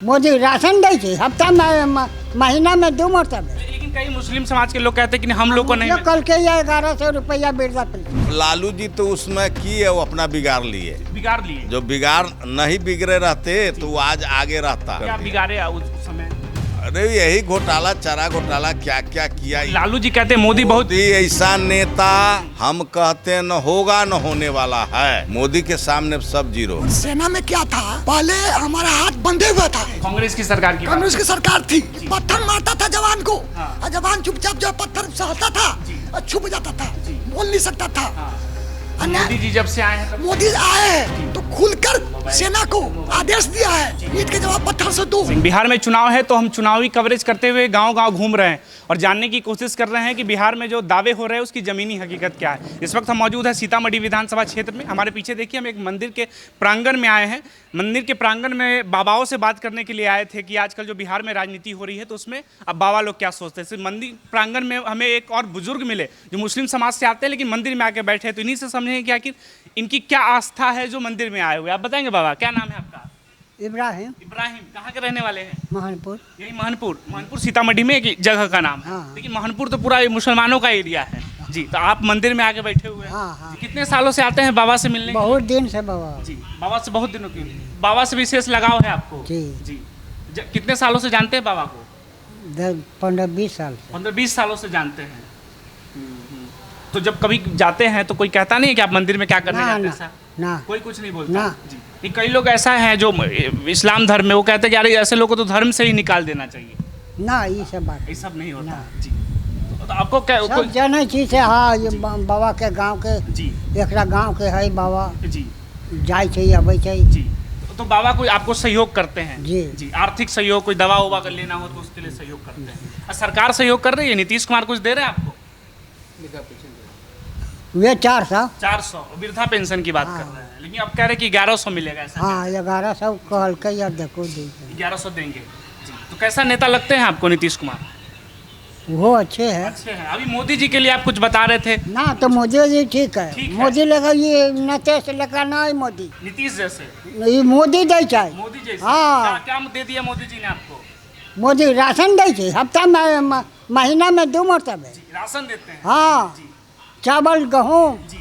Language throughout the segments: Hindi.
मोदी राशन दे छे हफ्ता में महीना में 2 मरतबे। लेकिन कई मुस्लिम समाज के लोग कहते हैं कि हम लोग को नहीं मिला। कल के ये 1100 रुपया वृद्धा पेंशन। लालू जी तो उसमें की है वो अपना बिगाड़ लिए। बिगाड़ लिए जो बिगाड़ नहीं बिगड़े रहते तो वो आज आगे रहता। क्या बिगाड़े उस समय? अरे यही घोटाला चारा घोटाला क्या क्या किया। लालू जी कहते हैं मोदी बहुत मोदी ऐसा नेता हम कहते न होगा न होने वाला है। मोदी के सामने सब जीरो। सेना में क्या था, पहले हमारा हाथ बंधे हुआ था। कांग्रेस की सरकार की कांग्रेस की सरकार थी, पत्थर मारता था जवान को। हाँ। और जवान चुपचाप जो पत्थर सहता था और छुप जाता था, बोल नहीं सकता था। मोदी जी जब से आए हैं तब मोदी आए हैं तो खुलकर सेना को आदेश दिया है, ईंट के जवाब पत्थर से दो। बिहार में चुनाव है तो हम चुनावी कवरेज करते हुए गांव-गांव घूम रहे हैं और जानने की कोशिश कर रहे हैं कि बिहार में जो दावे हो रहे हैं उसकी ज़मीनी हकीकत क्या है। इस वक्त हम मौजूद है सीतामढ़ी विधानसभा क्षेत्र में। हमारे पीछे देखिए हम एक मंदिर के प्रांगण में आए हैं। मंदिर के प्रांगण में बाबाओं से बात करने के लिए आए थे कि आजकल जो बिहार में राजनीति हो रही है तो उसमें अब बाबा लोग क्या सोचते हैं। मंदिर प्रांगण में हमें एक और बुजुर्ग मिले जो मुस्लिम समाज से आते हैं लेकिन मंदिर में आके बैठे हैं, तो इन्हीं से समझेंगे कि आखिर इनकी क्या आस्था है जो मंदिर में आए हुए। आप बताएंगे बाबा, क्या नाम है आपका? इब्राहिम। इब्राहिम। कहाँ के रहने वाले हैं? महनपुर। यही महनपुर सीतामढ़ी में एक जगह का नाम है। हाँ। लेकिन महनपुर तो पूरा मुसलमानों का एरिया है जी। तो आप मंदिर में आके बैठे हुए हैं। हाँ। जी, कितने सालों से आते हैं बाबा से मिलने? बहुत दिन से बाबा। जी, बाबा से बहुत दिनों की। बाबा से विशेष लगाव है आपको? जी। जी। कितने सालों से जानते हैं बाबा को? 15-20 साल से। 15-20 सालों से जानते हैं। तो जब कभी जाते हैं तो कोई कहता नहीं है कि आप मंदिर में क्या करने जाते हैं सर? ना। कोई कुछ नहीं बोलता ना। जी। नहीं, कई लोग ऐसा है जो इस्लाम धर्म में वो कहते हैं कि यार ऐसे लोगों को तो धर्म से ही निकाल देना चाहिए। ना ये सब बात ये सब नहीं होता ना। जी। तो आपको क्या सब जाने चीज है। हाँ, ये बाबा के गांव के जी एकरा गांव के है बाबा। जी जाय छै अबै छै। जी। तो बाबा कोई आपको सहयोग करते हैं? जी। जी, आर्थिक सहयोग, कोई दवा उवा कर लेना हो तो उसके लिए सहयोग करते हैं। और सरकार सहयोग कर रही है? नीतीश कुमार कुछ दे रहे हैं आपको? वे 400। 400 वृद्धा पेंशन की बात कर रहे हैं, लेकिन अब कह रहे हैं कि 1100 मिलेगा। ऐसा हाँ 1100 कहल के यार देखो दे 1100 देंगे जी। तो कैसा नेता लगते हैं आपको नीतीश कुमार? वो अच्छे है। अच्छे हैं। अभी मोदी जी के लिए आप कुछ बता रहे थे। ना तो मोदी जी ठीक है। ठीक है। मोदी लगा ये नीतीश लगा नहीं मोदी। नीतीश जैसे? ये मोदी दे चाहे। मोदी जैसे? हाँ। क्या दे दिया मोदी जी ने आपको? मोदी राशन दे छे हफ्ता में महीना में 2 मरतबे। राशन देते हैं? हाँ। जी चावल गेहूँ। जी।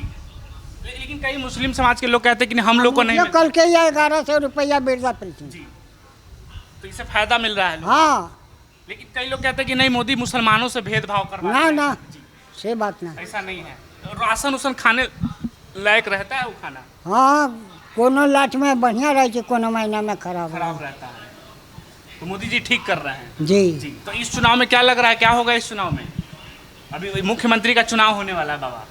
लेकिन कई मुस्लिम समाज के लोग कहते हैं कि हम लोग को नहीं मिला। कल के ये 1100 रुपया वृद्धा पेंशन। जी। तो इससे फायदा मिल रहा है लोगों को। हाँ। लेकिन कई लोग कहते हैं कि नहीं, मोदी मुसलमानों से भेदभाव कर रहा ना है। ना जी। से बात ना। ऐसा नहीं है। राशन उसन खाने लायक रहता है वो खाना? हाँ कोनो लाट में बढ़िया रहे छै, कोनो महीना में खराब खराब रहता है। तो मोदी जी ठीक कर रहे हैं जी। जी। तो इस चुनाव में क्या लग रहा है, क्या होगा इस चुनाव में? अभी मुख्यमंत्री का चुनाव होने वाला है बाबा।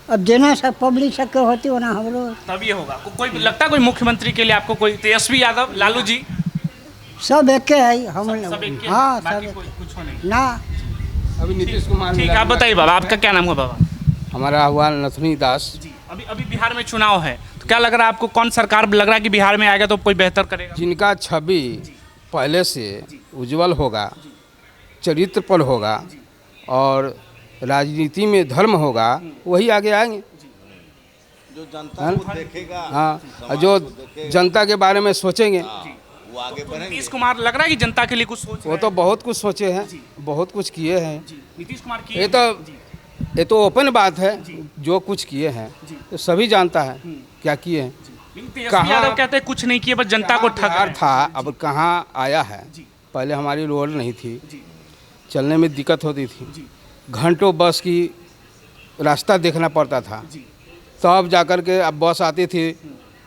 अब जेना सब पब्लिक सबके होती हो ना हमरो तभी होगा। कोई लगता है कोई मुख्यमंत्री के लिए आपको कोई? तेजस्वी यादव, लालू जी, सब एक है हम सब एक के? हाँ बाकी सब कोई कुछ हो नहीं? ना। अभी नीतीश कुमार ठीक है, आप बताइए बाबा, आपका क्या नाम हुआ बाबा? हमारा हुआ नथुनी दास। जी। अभी बिहार में चुनाव है तो क्या लग रहा है आपको, कौन सरकार लग रहा है कि बिहार में आएगा तो कोई बेहतर करेगा? जिनका छवि पहले से उज्जवल होगा, चरित्र पर होगा और राजनीति में धर्म होगा, वही आगे आएंगे। जो जनता को देखेगा। हाँ, और जो जनता के बारे में सोचेंगे वो आगे बढ़ेंगे। नीतीश कुमार लग रहा है कि जनता के लिए कुछ सोच रहे वो तो बहुत कुछ सोचे हैं, बहुत कुछ किए हैं। हैं। नीतीश कुमार की ये तो ओपन बात है, जो कुछ किए हैं तो सभी जानता है क्या किए हैं। तेजस्वी यादव कहते हैं कुछ नहीं किए, बस जनता को ठग रहे बिहार हैं। था, अब कहाँ आया है। पहले हमारी रोड नहीं थी, चलने में दिक्कत होती थी, घंटों बस की रास्ता देखना पड़ता था। तब जाकर के अब बस आती थी,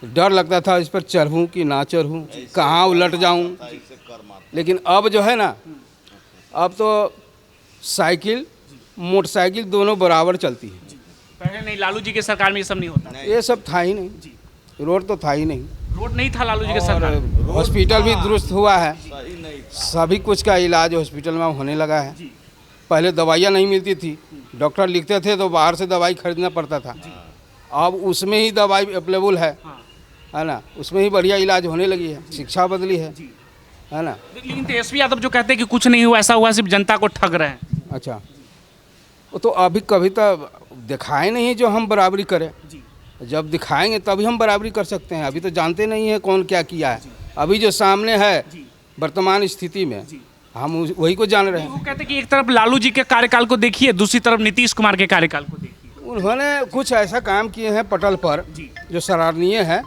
डर लगता था इस पर चढ़ूं कि ना चढ़ूं, कहाँ उलट जाऊं। लेकिन अब जो है ना, अब तो साइकिल मोटरसाइकिल दोनों बराबर चलती है। पहले नहीं, लालू जी के सरकार में ये सब नहीं होता। ये सब था ही नहीं, रोड तो था ही नहीं। रोड नहीं था लालू जी के सरकार में। और हॉस्पिटल भी दुरुस्त हुआ है, सभी कुछ का इलाज हॉस्पिटल में होने लगा है। पहले दवाइयाँ नहीं मिलती थी, डॉक्टर लिखते थे तो बाहर से दवाई खरीदना पड़ता था। अब उसमें ही दवाई अवेलेबल है ना, उसमें ही बढ़िया इलाज होने लगी है। शिक्षा बदली है ना। लेकिन तेजस्वी यादव जो कहते हैं कि कुछ नहीं हुआ, ऐसा हुआ, सिर्फ जनता को ठग रहे हैं। अच्छा, वो तो अभी कभी तो दिखाए नहीं जो हम बराबरी करें। जब दिखाएंगे तभी हम बराबरी कर सकते हैं। अभी तो जानते नहीं हैं कौन क्या किया है। अभी जो सामने है वर्तमान स्थिति में हम वही को जान रहे हैं। वो कहते हैं कि एक तरफ लालू जी के कार्यकाल को देखिए, दूसरी तरफ नीतीश कुमार के कार्यकाल को देखिए। उन्होंने कुछ ऐसा काम किए हैं पटल पर जो सराहनीय है।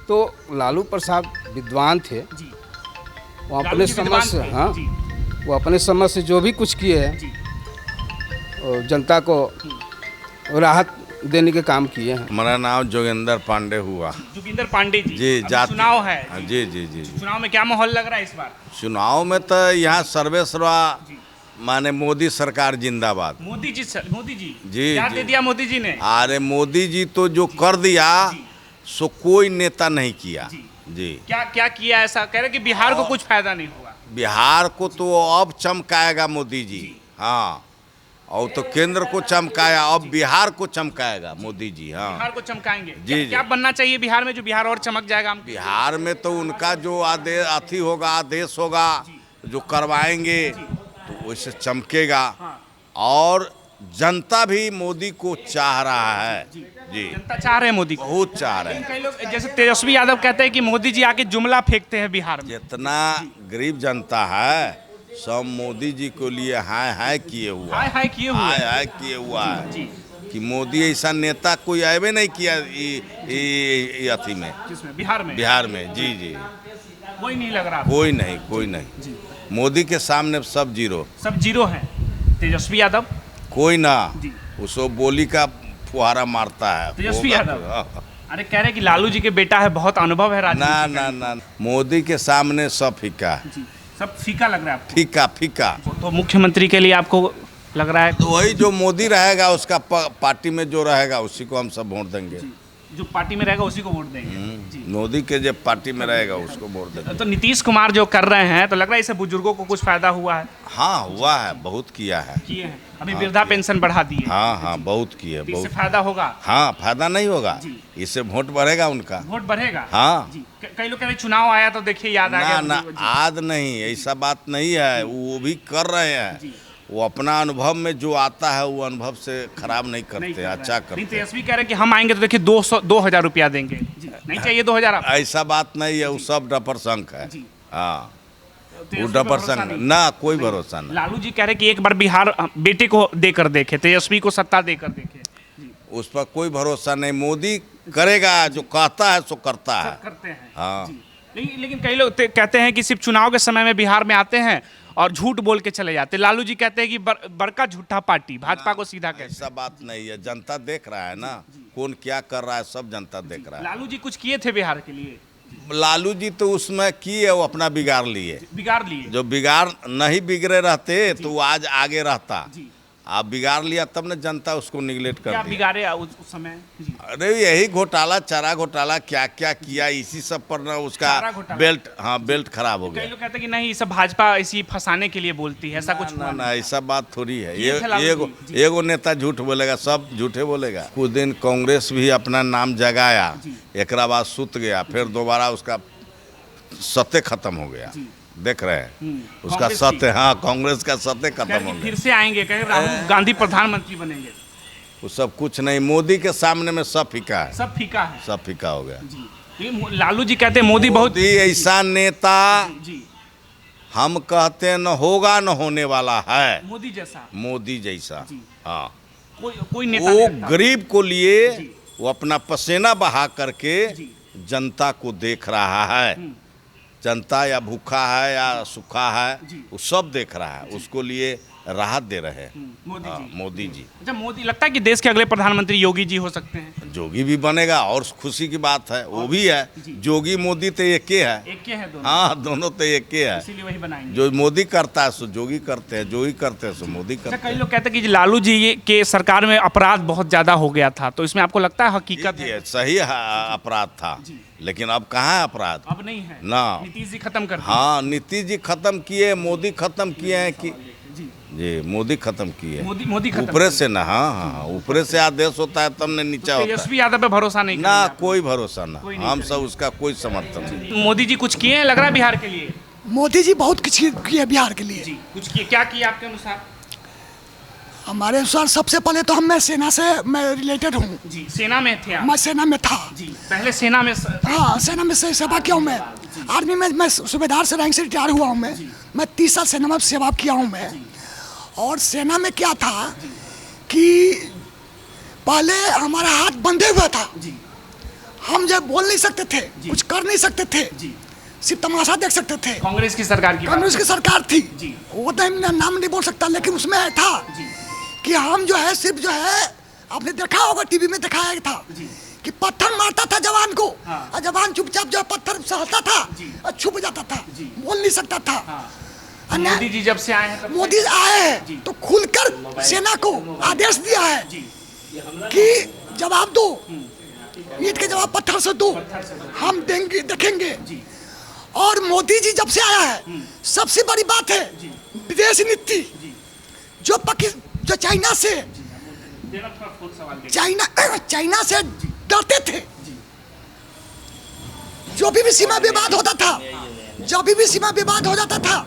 तो लालू प्रसाद विद्वान थे, वो अपने समझ से, हाँ, वो अपने समझ से जो भी कुछ किए हैं और जनता को राहत देने के काम किए हैं। हमारा नाम जोगेंद्र पांडे हुआ। जोगिंदर पांडे जी, जी, अभी जाति- चुनाव है जी जी जी। चुनाव में क्या माहौल लग रहा है इस बार? चुनाव में तो यहाँ सर्वे सर्वा माने मोदी सरकार जिंदाबाद। मोदी जी जी, क्या जी। दे दिया मोदी जी ने? अरे मोदी जी तो जो कर दिया सो कोई नेता नहीं किया। जी, क्या क्या किया ऐसा? कह रहे कि बिहार को कुछ फायदा नहीं हुआ। बिहार को तो अब चमकाएगा मोदी जी। हाँ, और तो केंद्र को चमकाया, अब बिहार को चमकाएगा मोदी जी। हाँ, बिहार को चमकाएंगे। जी, जी। क्या बनना चाहिए बिहार में जो बिहार और चमक जाएगा? हम बिहार में तो उनका जो आदेश अथी होगा, आदेश होगा जो करवाएंगे तो वैसे चमकेगा। और जनता भी मोदी को चाह रहा है। जी, जनता चाह रहे हैं मोदी को। बहुत चाह रहे हैं। कई लोग जैसे तेजस्वी यादव कहते हैं कि मोदी जी आके जुमला फेंकते हैं बिहार में। जितना गरीब जनता है सब मोदी जी को लिए हाय हाय किए हुआ हाय हाय किए हुए हाय हैं। हाय किए हुआ है जी। कि मोदी ऐसा नेता कोई आवे नहीं किया ये अथी में, किसमें? बिहार में। बिहार में। जी जी, कोई नहीं लग रहा। कोई नहीं, कोई नहीं। मोदी के सामने सब जीरो, सब जीरो है। तेजस्वी यादव कोई ना। जी। उसको बोली का फुहारा मारता है तेजस्वी होगा यादव। तो। अरे कह रहे हैं कि लालू जी के बेटा है, बहुत अनुभव है ना राजनीति ना का। ना, मोदी के सामने सब फीका, जी, सब फीका लग रहा है आपको। फीका फीका। तो मुख्यमंत्री के लिए आपको लग रहा है तो वही जो मोदी रहेगा उसका पार्टी में जो रहेगा उसी को हम सब वोट देंगे। जो पार्टी में रहेगा उसी को वोट देंगे। जी। मोदी के जब पार्टी में रहेगा उसको वोट देंगे। तो नीतीश कुमार जो कर रहे हैं तो लग रहा है इससे बुजुर्गों को कुछ फायदा हुआ है? हाँ, हुआ है, बहुत किया है। किए हैं। अभी वृद्धा पेंशन बढ़ा दी है। हाँ हाँ, बहुत किए, तो इससे बहुत। फायदा होगा? हाँ, फायदा नहीं होगा, जी। इससे वोट बढ़ेगा उनका। वोट बढ़ेगा। हाँ। जी। कई लोग कह रहे चुनाव आया तो देखिए याद आ ना गया। ना, जी। आज नहीं, ऐसा बात नहीं है। वो भी कर रहे हैं, वो अपना अनुभव में जो आता है वो अनुभव से खराब नहीं नहीं करते, कर रहा अच्छा है। करते नहीं, हैं। तेजस्वी कह रहे हैं कि हम आएंगे तो देखिए 2,000 रुपया देंगे। जी। नहीं चाहिए 2,000 आप? ऐसा बात नहीं है, वो सब डपर संख है। जी। हाँ, वो तेजस्वी पर डपर भरोसा संख नहीं। ना, कोई भरोसा नहीं। लालू जी कह रहे कि एक बार बिहार बेटे को देकर देखे, तेजस्वी को सत्ता देकर देखे। जी। उस पर कोई भरोसा नहीं। मोदी करेगा, जो कहता है सो करता है। सब करते हैं। हाँ। जी। लेकिन कई लोग कहते हैं कि सिर्फ चुनाव के समय में बिहार में आते हैं और झूठ बोल के चले जाते हैं। लालू जी कहते हैं कि बड़का झूठा पार्टी भाजपा को सीधा कहते ऐसा बात नहीं है, जनता देख रहा है ना, कौन क्या कर रहा है सब जनता देख रहा हैं। है। लालू जी कुछ किए थे बिहार के लिए? लालू जी तो उसमें किए, वो अपना बिगाड़ लिए। बिगाड़ लिए। जो बिगाड़ नहीं बिगड़े रहते तो वो आज आगे रहता। जी। आप बिगाड़ लिया तब ना जनता उसको निगलेक्ट क्या कर दिया। बिगाड़े उस समय? जी। अरे यही घोटाला, चारा घोटाला, क्या क्या किया, इसी सब पर ना उसका चारा घोटाला। बेल्ट, हाँ, बेल्ट खराब हो कई गया। लोग कहते हैं कि नहीं ये सब भाजपा इसी फंसाने के लिए बोलती है, ऐसा कुछ ना हुआ ना, नहीं। ऐसा बात थोड़ी है। किए थे लालू एगो जी। जी। एगो नेता झूठ बोलेगा, सब झूठे बोलेगा। कुछ दिन कांग्रेस भी अपना नाम जगाया, एक बाद सुत गया, फिर दोबारा उसका सत्य खत्म हो गया। देख रहे हैं उसका कांग्रेस सत्य। हाँ, कांग्रेस का सत्य खत्म हो फिर गया। से आएंगे, कहे राहुल गांधी प्रधानमंत्री बनेंगे। वो सब कुछ नहीं, मोदी के सामने में सब फीका है, सब फीका है। सब फीका हो गया। जी। ये लालू जी कहते हैं मोदी बहुत। मोदी ऐसा नेता जी। हम कहते न होगा न होने वाला है। मोदी जैसा। मोदी जैसा। जी। हाँ, कोई नेता वो नहीं लगता। गरीब को लिए जी। वो अपना पसीना बहा करके जी। जनता को देख रहा है। जनता या भूखा है या सूखा है, जी। वो सब देख रहा है, उसको लिए राहत दे रहे हैं। मोदी हाँ, जी। मोदी जी। अच्छा, मोदी लगता है कि देश के अगले प्रधानमंत्री योगी जी हो सकते हैं? जोगी भी बनेगा और खुशी की बात है, वो भी है। जी। जोगी मोदी तो एक है। एक के हैं दोनों। हाँ, दोनों तो एक है। इसीलिए वही बनाएंगे। जो मोदी करता है सो जोगी करते हैं, जोगी करते हैं सो मोदी अच्छा, करते कई हैं। लोग कहते हैं कि लालू जी के सरकार में अपराध बहुत ज्यादा हो गया था, तो इसमें आपको लगता है हकीकत जी, है? सही अपराध था, जी। लेकिन अब कहाँ है अपराध? अब नहीं है ना। नीतीश जी खत्म कर दिए। हाँ, नीतीश जी खत्म किए, मोदी खत्म किए हैं कि जी। जी, मोदी खत्म किए। मोदी खत्म ऊपरे से ना, हाँ हाँ, ऊपरे से आदेश होता है तब ने नीचा होता है। तेजस्वी यादव पे भरोसा नहीं ना, करेंगे कोई भरोसा ना, कोई नहीं हम करेंगे। सब उसका कोई समर्थन नहीं। आप? मोदी जी कुछ किए हैं लग रहा है बिहार के लिए? मोदी जी बहुत कुछ किए बिहार के लिए। जी। कुछ किए, क्या किए आपके अनुसार? हमारे अनुसार सबसे पहले तो मैं सेना से मैं रिलेटेड हूँ। जी। सेना में थे आप? मैं सेना में था। जी। पहले सेना में हाँ, सेना में से सेवा किया हूँ मैं। आर्मी में मैं सूबेदार से रैंक से रिटायर हुआ हूँ। मैं 30 साल सेना में सेवा किया हूँ मैं। और सेना में क्या था कि पहले हमारा हाथ बंधे हुआ था, हम जब बोल नहीं सकते थे, कुछ कर नहीं सकते थे, सिर्फ तमाशा देख सकते थे। कांग्रेस की सरकार की कांग्रेस की सरकार थी, वो तो नाम नहीं बोल सकता, लेकिन उसमें था कि हम जो है सिर्फ जो है, आपने देखा होगा टीवी में दिखाया था कि पत्थर मारता था जवान को, और जवान चुपचाप जो पत्थर सहता था और छुप जाता था, बोल नहीं सकता था। मोदी जी जब से आए हैं, मोदी आए हैं तो खुलकर सेना को आदेश दिया है कि जवाब दो, ईंट के जवाब पत्थर से दो, हम देंगे देखेंगे। और मोदी जी जब से आया है, सबसे बड़ी बात है विदेश नीति, जो चाइना से डरते थे, जो भी सीमा विवाद होता था, जब भी सीमा विवाद हो जाता था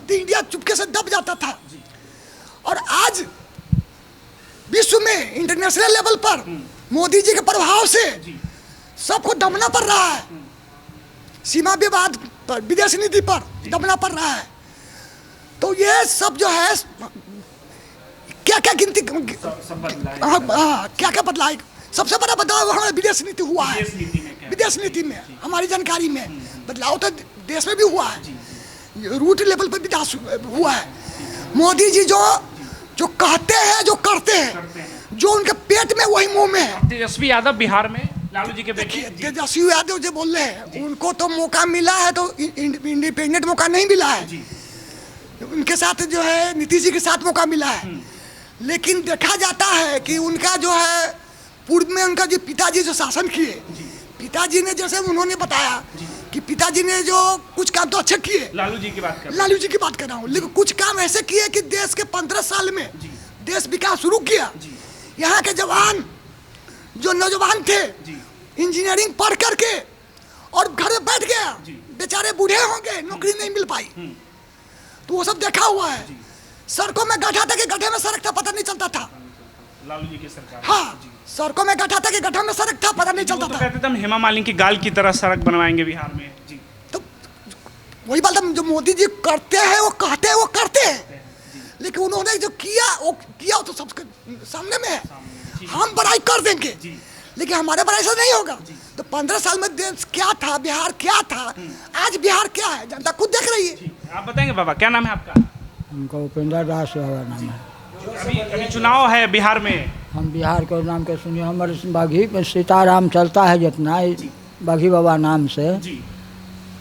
तो इंडिया चुपके से दब जाता था। और आज विश्व में इंटरनेशनल लेवल पर मोदी जी के प्रभाव से सबको दबना पड़ रहा है, सीमा विवाद पर, विदेश नीति पर दबना पड़ रहा है। तो ये सब जो है क्या क्या गिनती क्या क्या बदलाव, सबसे बड़ा बदलाव हमारा विदेश नीति हुआ है। विदेश नीति में हमारी जानकारी में बदलाव तो देश में भी हुआ है, रूट लेवल पर विकास हुआ है। मोदी जी जो कहते हैं, जो करते हैं, जो उनके पेट में वही मुंह में है। तेजस्वी यादव बिहार में लालू जी के बेटे, तेजस्वी यादव जो बोल रहे हैं, उनको तो मौका मिला है, तो इंडिपेंडेंट मौका नहीं मिला है। उनके साथ जो है नीतीश जी के साथ मौका मिला है, लेकिन देखा जाता है कि उनका जो है पूर्व में उनका जो पिताजी जो शासन किए, पिताजी ने जैसे उन्होंने बताया कि पिताजी ने जो कुछ काम तो अच्छे किए, लालू जी की बात कर रहा हूँ, लेकिन कुछ काम ऐसे किए कि देश के 15 साल में देश विकास शुरू किया। यहाँ के जवान जो नौजवान थे, इंजीनियरिंग पढ़ करके और घर में बैठ गया, बेचारे बूढ़े होंगे, नौकरी नहीं मिल पाई, तो वो सब देखा हुआ है। सड़कों में गड्ढा था कि गड्ढे में सड़क था, पता नहीं चलता था। लालू जी की सरकार, हाँ, सड़कों में गड्ढा था कि गड्ढे में सड़क था, पता नहीं चलता था। कहते थे हम हेमा मालिनी की गाल की तरह सड़क बनवाएंगे बिहार में जी। तो वही बात है, जो मोदी जी करते हैं वो कहते हैं वो करते हैं, लेकिन उन्होंने जो किया तो सबके सामने में है। हम बड़ाई कर देंगे, लेकिन हमारे बड़ाई से नहीं होगा। तो 15 साल में देश क्या था, बिहार क्या था, आज बिहार क्या है, जनता खुद देख रही है। आप बताएंगे बाबा, क्या नाम है आपका? उनका उपेंद्र दास नाम है। अभी चुनाव है बिहार में, हम बिहार के नाम के सुनिए, हमारे बागी में सीताराम चलता है जितना, बागी बाबा नाम से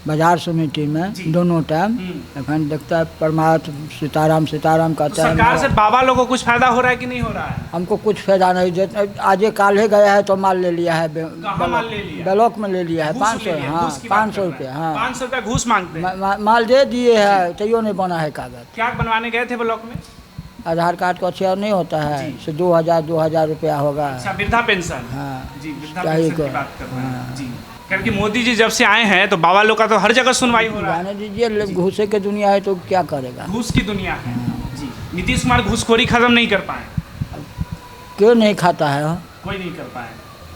बाजार समिति में दोनों टाइम एखन देखता है परमात्म सीताराम कहता है। सरकार से बाबा लोगों को कुछ फायदा हो रहा है कि नहीं हो रहा है? हमको कुछ फायदा नहीं, आज काल ही गया है तो माल ले लिया है, माल ले लिया? ब्लॉक में ले लिया है 500, हाँ 500 रुपये, हाँ 500 रुपया घूस मांगते हैं। माल दे दिए है, तैयो नहीं बना है कागज। क्या बनवाने गए थे ब्लॉक में? आधार कार्ड का शेयर नहीं होता है, से 2000 रुपया होगा। अच्छा, वृद्धा पेंशन, हाँ जी, वृद्धा पेंशन की बात कर रहे हैं जी। क्योंकि मोदी जी जब से आए हैं तो बाबा लोग का तो हर जगह सुनवाई हो रहा है। जाने दीजिए, घूसे की दुनिया है तो क्या करेगा, घूस की दुनिया है जी। नीतीश कुमार घूसखोरी खत्म नहीं कर पाए, क्यों नहीं खाता है, कोई नहीं कर पाए।